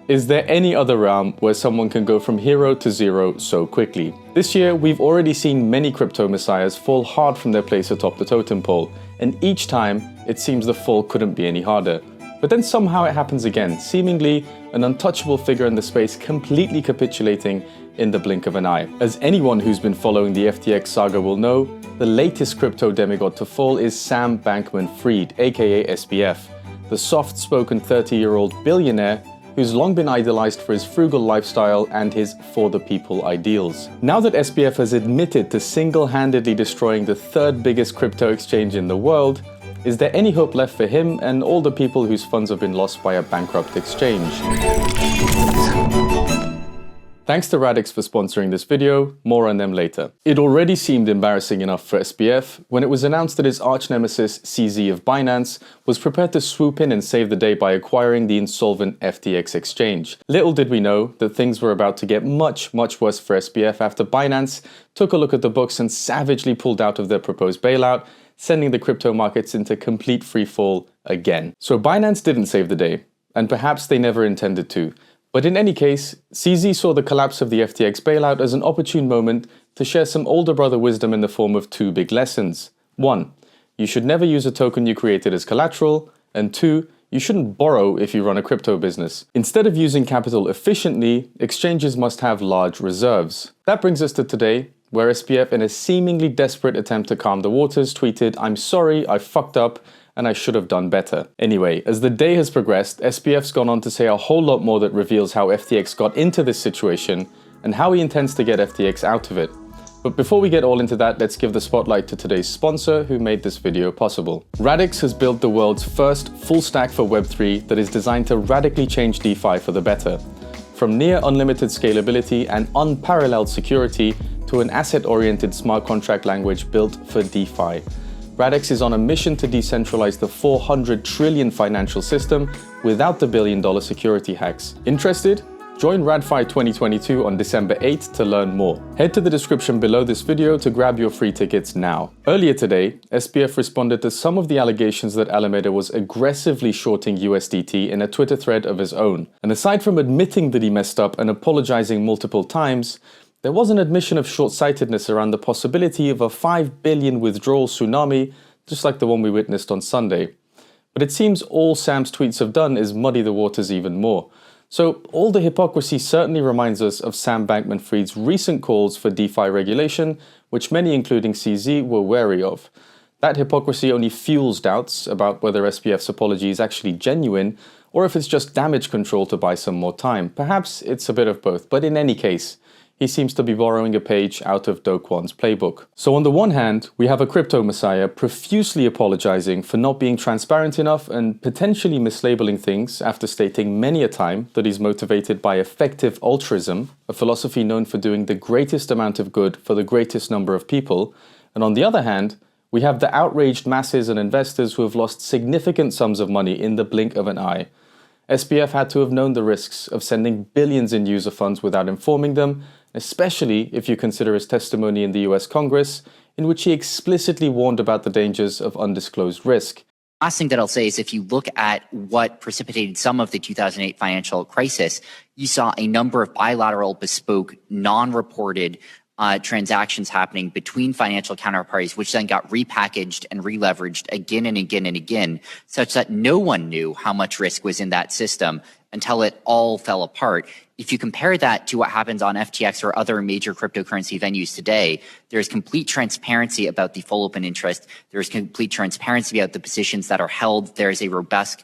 Is there any other realm where someone can go from hero to zero so quickly? This year, we've already seen many crypto messiahs fall hard from their place atop the totem pole, and each time, it seems the fall couldn't be any harder. But then somehow it happens again, seemingly an untouchable figure in the space completely capitulating in the blink of an eye. As anyone who's been following the FTX saga will know, the latest crypto demigod to fall is Sam Bankman-Fried, aka SBF, the soft-spoken 30-year-old billionaire who's long been idolized for his frugal lifestyle and his for-the-people ideals. Now that SBF has admitted to single-handedly destroying the third biggest crypto exchange in the world, is there any hope left for him and all the people whose funds have been lost by a bankrupt exchange? Thanks to Radix for sponsoring this video, more on them later. It already seemed embarrassing enough for SBF when it was announced that his arch-nemesis CZ of Binance was prepared to swoop in and save the day by acquiring the insolvent FTX exchange. Little did we know that things were about to get much worse for SBF after Binance took a look at the books and savagely pulled out of their proposed bailout, sending the crypto markets into complete freefall again. So Binance didn't save the day, and perhaps they never intended to. But in any case, CZ saw the collapse of the FTX bailout as an opportune moment to share some older brother wisdom in the form of two big lessons. 1. You should never use a token you created as collateral, and 2. You shouldn't borrow if you run a crypto business. Instead of using capital efficiently, exchanges must have large reserves. That brings us to today, where SBF, in a seemingly desperate attempt to calm the waters, tweeted, "I'm sorry, I fucked up, and I should have done better." Anyway, as the day has progressed, SBF's gone on to say a whole lot more that reveals how FTX got into this situation and how he intends to get FTX out of it. But before we get all into that, let's give the spotlight to today's sponsor who made this video possible. Radix has built the world's first full stack for Web3 that is designed to radically change DeFi for the better. From near unlimited scalability and unparalleled security to an asset-oriented smart contract language built for DeFi. Radix is on a mission to decentralize the 400 trillion financial system without the billion-dollar security hacks. Interested? Join RadFi 2022 on December 8th to learn more. Head to the description below this video to grab your free tickets now. Earlier today, SBF responded to some of the allegations that Alameda was aggressively shorting USDT in a Twitter thread of his own. And aside from admitting that he messed up and apologizing multiple times, there was an admission of short-sightedness around the possibility of a 5 billion withdrawal tsunami, just like the one we witnessed on Sunday. But it seems all Sam's tweets have done is muddy the waters even more. So all the hypocrisy certainly reminds us of Sam Bankman-Fried's recent calls for DeFi regulation, which many, including CZ, were wary of. That hypocrisy only fuels doubts about whether SBF's apology is actually genuine, or if it's just damage control to buy some more time. Perhaps it's a bit of both, but in any case, he seems to be borrowing a page out of Do Kwon's playbook. So on the one hand, we have a crypto messiah profusely apologizing for not being transparent enough and potentially mislabeling things after stating many a time that he's motivated by effective altruism, a philosophy known for doing the greatest amount of good for the greatest number of people. And on the other hand, we have the outraged masses and investors who have lost significant sums of money in the blink of an eye. SBF had to have known the risks of sending billions in user funds without informing them, especially if you consider his testimony in the US Congress, in which he explicitly warned about the dangers of undisclosed risk. Last thing that I'll say is if you look at what precipitated some of the 2008 financial crisis, you saw a number of bilateral, bespoke, non-reported transactions happening between financial counterparties, which then got repackaged and re-leveraged again and again and again, such that no one knew how much risk was in that system until it all fell apart. If you compare that to what happens on FTX or other major cryptocurrency venues today, there's complete transparency about the full open interest. There's complete transparency about the positions that are held. There's a robust,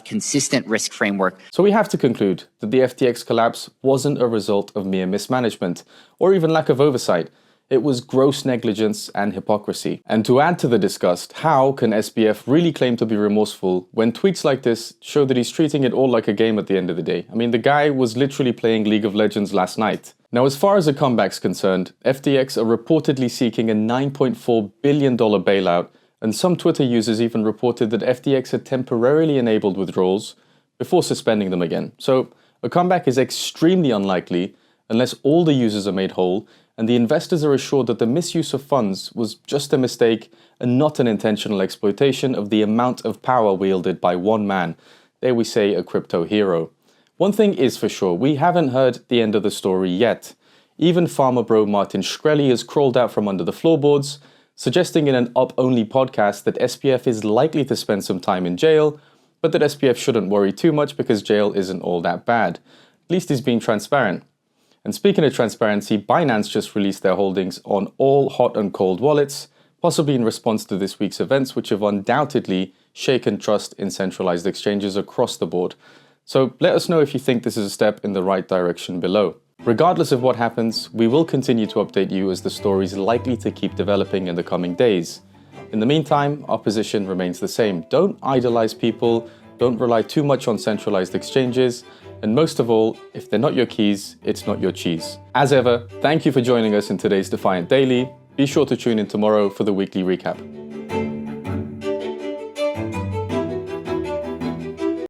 consistent risk framework. So we have to conclude that the FTX collapse wasn't a result of mere mismanagement or even lack of oversight. It was gross negligence and hypocrisy. And to add to the disgust, how can SBF really claim to be remorseful when tweets like this show that he's treating it all like a game at the end of the day? I mean, the guy was literally playing League of Legends last night. Now, as far as a comeback's concerned, FTX are reportedly seeking a $9.4 billion bailout, and some Twitter users even reported that FTX had temporarily enabled withdrawals before suspending them again. So a comeback is extremely unlikely unless all the users are made whole and the investors are assured that the misuse of funds was just a mistake and not an intentional exploitation of the amount of power wielded by one man. There we say a crypto hero. One thing is for sure, we haven't heard the end of the story yet. Even farmer bro Martin Shkreli has crawled out from under the floorboards, suggesting in an up-only podcast that SBF is likely to spend some time in jail, but that SBF shouldn't worry too much because jail isn't all that bad. At least he's being transparent. And speaking of transparency, Binance just released their holdings on all hot and cold wallets, possibly in response to this week's events, which have undoubtedly shaken trust in centralized exchanges across the board. So let us know if you think this is a step in the right direction below. Regardless of what happens, we will continue to update you as the story is likely to keep developing in the coming days. In the meantime, our position remains the same. Don't idolize people, don't rely too much on centralized exchanges, and most of all, if they're not your keys, it's not your cheese. As ever, thank you for joining us in today's Defiant Daily. Be sure to tune in tomorrow for the weekly recap.